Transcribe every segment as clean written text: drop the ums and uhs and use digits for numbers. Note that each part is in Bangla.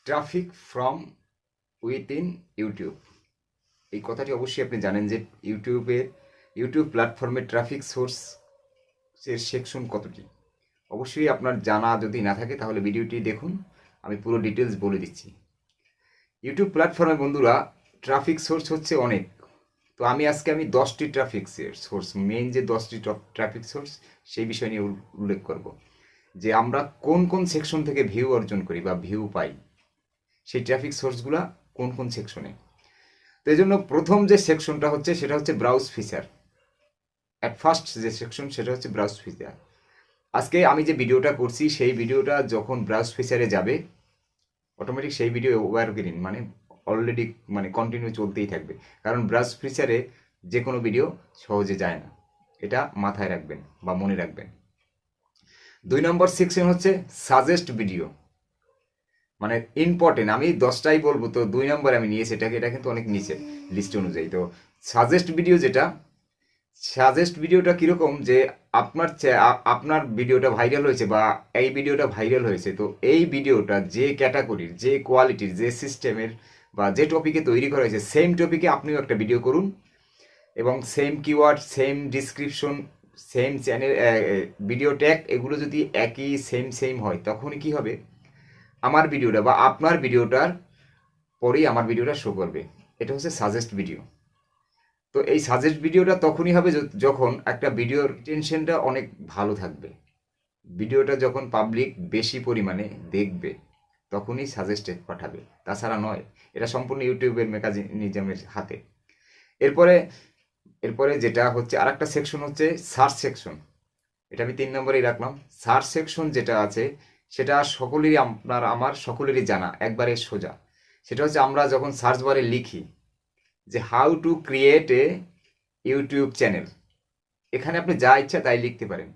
Traffic from within YouTube. এই কথাটি অবশ্যই আপনি জানেন যে ইউটিউব প্ল্যাটফর্মে ট্রাফিক সোর্সের সেকশন কতটি। অবশ্যই আপনার জানা যদি না থাকে তাহলে ভিডিওটি দেখুন, আমি পুরো ডিটেলস বলে দিচ্ছি। ইউটিউব প্ল্যাটফর্মে বন্ধুরা ট্রাফিক সোর্স হচ্ছে অনেক। তো আমি 10টি ট্রাফিক সোর্স, মেইন যে 10টি ট্রাফিক সোর্স সেই বিষয় নিয়ে উল্লেখ করব, যে আমরা কোন কোন সেকশন থেকে ভিউ অর্জন করি বা ভিউ পাই, সেই ট্রাফিক সোর্সগুলো কোন কোন সেকশনে। তো এই জন্য প্রথম যে সেকশনটা হচ্ছে সেটা হচ্ছে ব্রাউজ ফিচার। অ্যাট ফার্স্ট যে সেকশন সেটা হচ্ছে ব্রাউজ ফিচার। আজকে আমি যে ভিডিওটা করছি সেই ভিডিওটা যখন ব্রাউজ ফিচারে যাবে অটোমেটিক সেই ভিডিও এভারগ্রিন, মানে অলরেডি কন্টিনিউ চলতেই থাকবে, কারণ ব্রাউজ ফিচারে যে কোনো ভিডিও সহজে যায় না, এটা মাথায় রাখবেন বা মনে রাখবেন। 2 নম্বর সেকশন হচ্ছে সাজেস্ট ভিডিও, মানে ইম্পর্টেন্ট। আমি 10টাই বলবো, তো 2 নম্বর আমি নিয়েছি এটাকে, এটা কিন্তু অনেক নিচে লিস্ট অনুযায়ী। তো সাজেস্ট ভিডিওটা কীরকম, যে আপনার ভিডিওটা ভাইরাল হয়েছে বা এই ভিডিওটা ভাইরাল হয়েছে, তো এই ভিডিওটা যে ক্যাটাগরির, যে কোয়ালিটির, যে সিস্টেমের বা যে টপিকে তৈরি করা হয়েছে সেম টপিকে আপনিও একটা ভিডিও করুন, এবং same keyword, same description, same channel, video tag, এগুলো যদি একই সেম হয়, তখনই কি হবে, আমার ভিডিওটা বা আপনার ভিডিওটার পরেই আমার ভিডিওটা শো করবে। এটা হচ্ছে সাজেস্ট ভিডিও। তো এই সাজেস্ট ভিডিওটা তখনই হবে যখন একটা ভিডিওর টেনশনটা অনেক ভালো থাকবে, ভিডিওটা যখন পাবলিক বেশি পরিমাণে দেখবে তখনই সাজেস্টেড পাঠাবে, তাছাড়া নয়। এটা সম্পূর্ণ ইউটিউবের মেকানিজমের হাতে। এরপরে যেটা হচ্ছে আরেকটা সেকশন হচ্ছে সার্চ সেকশন। এটা আমি 3 নম্বরেই রাখলাম। সার্চ সেকশন যেটা আছে সেটা সকলেরই, আমার সকলেরই জানা, একবারে সোজা। সেটা হচ্ছে আমরা যখন সার্চ বারে লিখি যে how to create a YouTube channel, এখানে আপনি যা ইচ্ছা তাই লিখতে পারেন,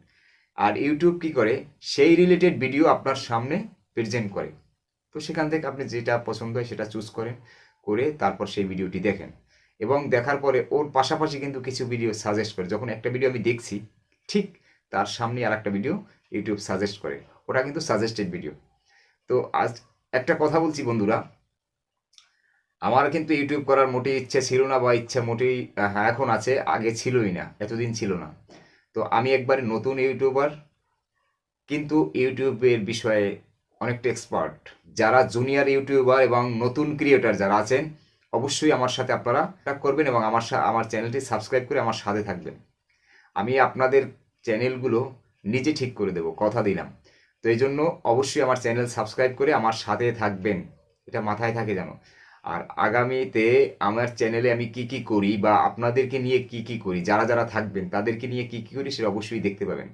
আর ইউটিউব কি করে, সেই রিলেটেড ভিডিও আপনার সামনে প্রেজেন্ট করে। তো সেখান থেকে আপনি যেটা পছন্দ হয় সেটা চুজ করে তারপর সেই ভিডিওটি দেখেন, এবং দেখার পরে ওর পাশাপাশি কিন্তু কিছু ভিডিও সাজেস্ট করে। যখন একটা ভিডিও আমি দেখছি ঠিক তার সামনে আর একটা ভিডিও ইউটিউব সাজেস্ট করে, ওটা কিন্তু সাজেস্টেড ভিডিও। তো আজ একটা কথা বলছি বন্ধুরা, আমার কিন্তু ইউটিউব করার মোটেই ইচ্ছে ছিল না, বা ইচ্ছা মোটেই, হ্যাঁ এখন আছে, আগে ছিলই না, এতদিন ছিল না। তো আমি একবারে নতুন ইউটিউবার, কিন্তু ইউটিউবের বিষয়ে অনেকটা এক্সপার্ট। যারা জুনিয়র ইউটিউবার এবং নতুন ক্রিয়েটার যারা আছেন, অবশ্যই আমার সাথে আপনারা কন্ট্যাক্ট করবেন এবং আমার চ্যানেলটি সাবস্ক্রাইব করে আমার সাথে থাকবেন। আমি আপনাদের চ্যানেলগুলো নিজে ঠিক করে দেব, কথা দিলাম। তো এই জন্য অবশ্যই আমার চ্যানেল সাবস্ক্রাইব করে আমার সাথে থাকবেন, এটা মাথায় থাকে যেন। আর আগামীতে আমার চ্যানেলে আমি কি করি বা আপনাদেরকে নিয়ে কি করি, যারা থাকবেন তাদেরকে নিয়ে কি করি সেটা অবশ্যই দেখতে পাবেন।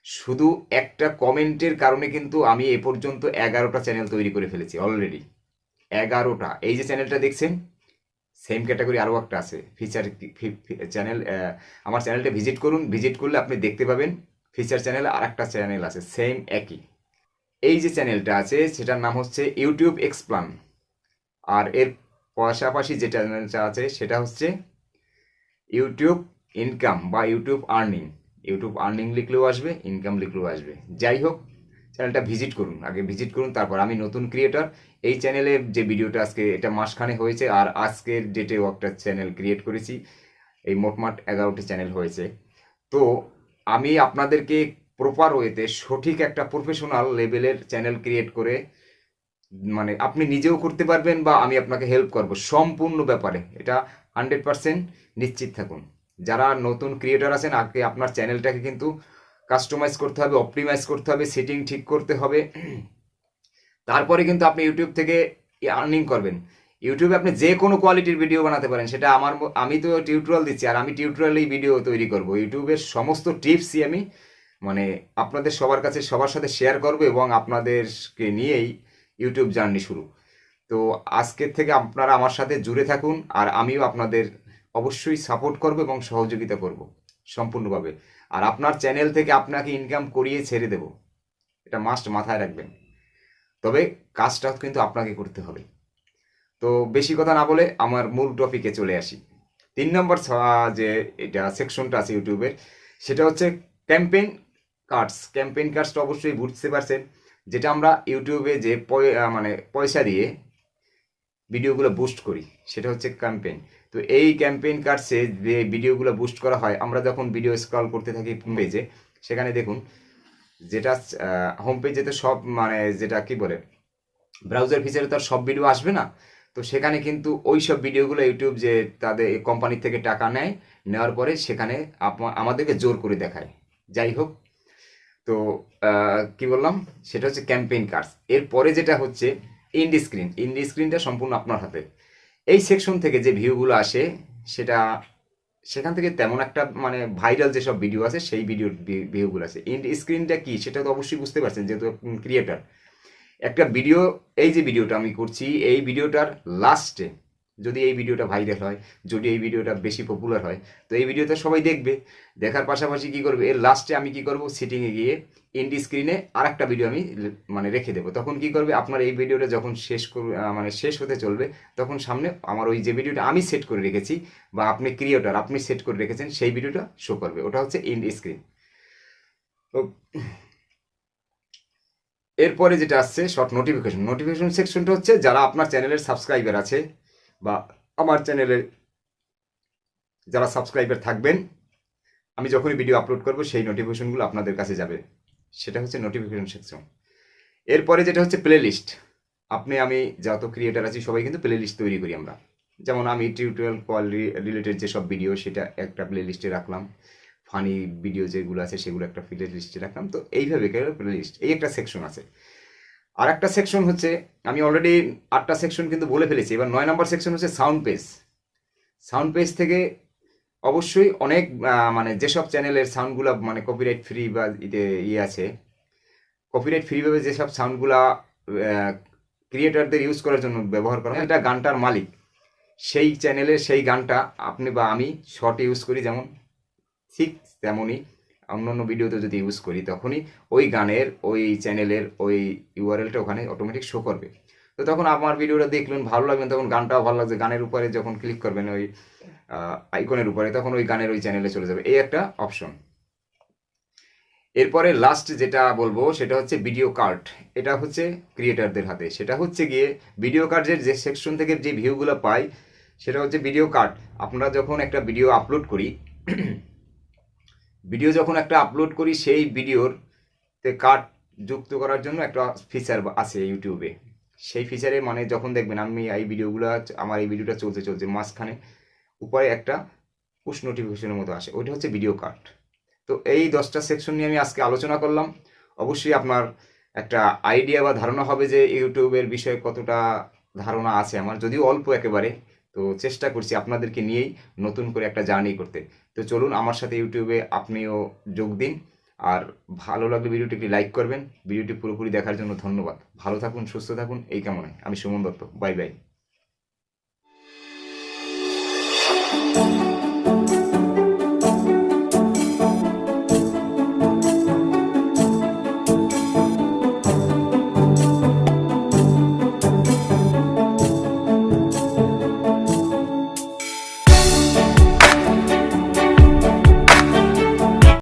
শুধু একটা কমেন্টের কারণে কিন্তু আমি এ পর্যন্ত 11টা চ্যানেল তৈরি করে ফেলেছি অলরেডি, 11টা। এই যে চ্যানেলটা দেখছেন, সেম ক্যাটাগরি আরও একটা আছে ফিচার চ্যানেল। আমার চ্যানেলটা ভিজিট করলে আপনি দেখতে পাবেন ফিচার চ্যানেলে আর একটা চ্যানেল আছে সেম একই। এই যে চ্যানেলটা আছে সেটার নাম হচ্ছে ইউটিউব এক্সপ্লান, আর এর পাশাপাশি যে চ্যানেলটা আছে সেটা হচ্ছে ইউটিউব ইনকাম বা ইউটিউব আর্নিং লিখলেও আসবে, ইনকাম লিখলেও আসবে। যাই হোক, চ্যানেলটা আগে ভিজিট করুন। তারপর আমি নতুন ক্রিয়েটার, এই চ্যানেলে যে ভিডিওটা আজকে, এটা মাসখানে হয়েছে, আর আজকের ডেটেও একটা চ্যানেল ক্রিয়েট করেছি, এই মোটমাট 11টি চ্যানেল হয়েছে। তো আমি আপনাদেরকে প্রপার ওয়েতে সঠিক একটা প্রফেশনাল লেভেলের চ্যানেল ক্রিয়েট করে, মানে আপনি নিজেও করতে পারবেন বা আমি আপনাকে হেল্প করব সম্পূর্ণ ব্যাপারে, এটা 100% নিশ্চিত থাকুন। যারা নতুন ক্রিয়েটার আছেন, আগে আপনার চ্যানেলটাকে কিন্তু কাস্টমাইজ করতে হবে, অপটিমাইজ করতে হবে, সেটিং ঠিক করতে হবে, তারপরে কিন্তু আপনি ইউটিউব থেকে আর্নিং করবেন। ইউটিউবে আপনি যে কোনো কোয়ালিটির ভিডিও বানাতে পারেন, সেটা আমি তো টিউটোরিয়াল দিচ্ছি, আর আমি টিউটোরিয়ালেই ভিডিও তৈরি করব। ইউটিউবের সমস্ত টিপসই আমি আপনাদের সবার সাথে শেয়ার করব, এবং আপনাদেরকে নিয়েই ইউটিউব জার্নি শুরু। তো আজকের থেকে আপনারা আমার সাথে জুড়ে থাকুন, আর আমিও আপনাদের অবশ্যই সাপোর্ট করব এবং সহযোগিতা করব সম্পূর্ণভাবে। আর আপনার চ্যানেল থেকে আপনাকে ইনকাম করিয়ে ছেড়ে দেব, এটা মাস্ট মাথায় রাখবেন। তবে কাজটা কিন্তু আপনাকে করতে হবে। তো বেশি কথা না বলে আমার মূল টপিকে চলে আসি। 3 নম্বর যে এটা সেকশনটা আছে ইউটিউবের, সেটা হচ্ছে ক্যাম্পেইন কার্ডস। ক্যাম্পেইন কার্ডসটা অবশ্যই বুঝতে পারছেন যেটা আমরা ইউটিউবে যে মানে পয়সা দিয়ে ভিডিওগুলো বুস্ট করি, সেটা হচ্ছে ক্যাম্পেইন। তো এই ক্যাম্পেইন কার্ডসে যে ভিডিওগুলো বুস্ট করা হয়, আমরা যখন ভিডিও স্ক্রল করতে থাকি পেজে, সেখানে দেখুন যেটা হোম পেজে তো সব মানে যেটা কি বলে ব্রাউজার ফিচারে তো আর সব ভিডিও আসবে না। তো সেখানে কিন্তু ওই সব ভিডিওগুলো ইউটিউব যে তাদের কোম্পানি থেকে টাকা নেয়, নেওয়ার পরে সেখানে আমাদেরকে জোর করে দেখায়। যাই হোক, তো কি বললাম, সেটা হচ্ছে ক্যাম্পেইন কার্ডস। এরপরে যেটা হচ্ছে ইন্ড স্ক্রিন। ইন্ড স্ক্রিনটা সম্পূর্ণ আপনার হাতে। এই সেকশন থেকে যে ভিউগুলো আসে, সেখান থেকে তেমন একটা মানে ভাইরাল যেসব ভিডিও আছে সেই ভিউগুলো আছে। ইন্ড স্ক্রিনটা কি সেটা তো অবশ্যই বুঝতে পারছেন, যেহেতু ক্রিয়েটার। একটা ভিডিও, এই যে ভিডিওটা আমি করছি, এই ভিডিওটার লাস্টে যদি এই ভিডিওটা ভাইরাল হয়, যদি এই ভিডিওটা বেশি পপুলার হয়, তো এই ভিডিওটা সবাই দেখবে। দেখার পাশাপাশি কি করবে, এর লাস্টে আমি কি করব, সেটিংয়ে গিয়ে ইন্ড স্ক্রিনে আর একটা ভিডিও আমি মানে রেখে দেবো। তখন কি করবে, আপনার এই ভিডিওটা যখন মানে শেষ হতে চলবে, তখন সামনে আমার ওই যে ভিডিওটা আমি সেট করে রেখেছি, বা আপনি ক্রিয়েটর আপনি সেট করে রেখেছেন, সেই ভিডিওটা শো করবে। ওটা হচ্ছে ইন্ড স্ক্রিন। তো এরপরে যেটা আসছে শর্ট নোটিফিকেশন। নোটিফিকেশন সেকশনটা হচ্ছে যারা আপনার চ্যানেলের সাবস্ক্রাইবার আছে, বা আমার চ্যানেলের যারা সাবস্ক্রাইবার থাকবেন, আমি যখনই ভিডিও আপলোড করব সেই নোটিফিকেশনগুলো আপনাদের কাছে যাবে, সেটা হচ্ছে নোটিফিকেশন সেকশন। এরপরে যেটা হচ্ছে প্লে লিস্ট। আমি যত ক্রিয়েটার আছি সবাই কিন্তু প্লে লিস্ট তৈরি করি আমরা। যেমন আমি টিউটোরিয়াল রিলেটেড যেসব ভিডিও, সেটা একটা প্লে লিস্টে রাখলাম। ফানি ভিডিও যেগুলো আছে সেগুলো একটা প্লে লিস্টে রাখলাম। তো এইভাবে প্লে লিস্ট, এই একটা সেকশন আছে। আর একটা সেকশন হচ্ছে, আমি অলরেডি 8টা সেকশন কিন্তু বলে ফেলেছি। এবার 9 নম্বর সেকশন হচ্ছে সাউন্ড পেজ। সাউন্ড পেজ থেকে অবশ্যই অনেক মানে যেসব চ্যানেলের সাউন্ডগুলো মানে কপিরাইট ফ্রি বা আছে, কপিরাইট ফ্রিভাবে যেসব সাউন্ডগুলা ক্রিয়েটারদের ইউজ করার জন্য ব্যবহার করা হয়, এটা গানটার মালিক সেই চ্যানেলে সেই গানটা আপনি বা আমি শর্ট ইউজ করি, যেমন ঠিক তেমনই অন্যান্য ভিডিওতে যদি ইউজ করি, তখনই ওই গানের ওই চ্যানেলের ওই ইউআরএলটা ওখানে অটোমেটিক শো করবে। তো তখন আমার ভিডিওটা দেখলেন, ভালো লাগবেন, তখন গানটাও ভালো লাগছে, গানের উপরে যখন ক্লিক করবেন ওই আইকনের উপরে, তখন ওই গানের ওই চ্যানেলে চলে যাবে। এই একটা অপশন। এরপরে লাস্ট যেটা বলবো সেটা হচ্ছে ভিডিও কার্ড। এটা হচ্ছে ক্রিয়েটারদের হাতে। সেটা হচ্ছে গিয়ে ভিডিও কার্ডের যে সেকশন থেকে যে ভিউগুলো পাই, সেটা হচ্ছে ভিডিও কার্ড। আপনারা যখন একটা ভিডিও আপলোড করি, সেই ভিডিওরতে কার্ড যুক্ত করার জন্য একটা ফিচার আছে ইউটিউবে। সেই ফিচারে মানে যখন দেখবেন আমি আমার এই ভিডিওটা চলছে মাঝখানে উপরে একটা পুশ নোটিফিকেশনের মতো আসে, ওইটা হচ্ছে ভিডিও কার্ড। তো এই 10টা সেকশন নিয়ে আমি আজকে আলোচনা করলাম। অবশ্যই আপনার একটা আইডিয়া বা ধারণা হবে যে ইউটিউবের বিষয়ে কতটা ধারণা আছে আমার, যদিও অল্প একেবারে। তো চেষ্টা করছি আপনাদেরকে নিয়েই নতুন করে একটা জার্নি করতে। তো চলুন আমার সাথে ইউটিউবে আপনিও যোগ দিন। আর ভালো লাগলে ভিডিওটি লাইক করবেন। ভিডিওটি পুরোপুরি দেখার জন্য ধন্যবাদ। ভালো থাকুন, সুস্থ থাকুন, এই কামনায় আমি সুমন দত্ত। Bye bye.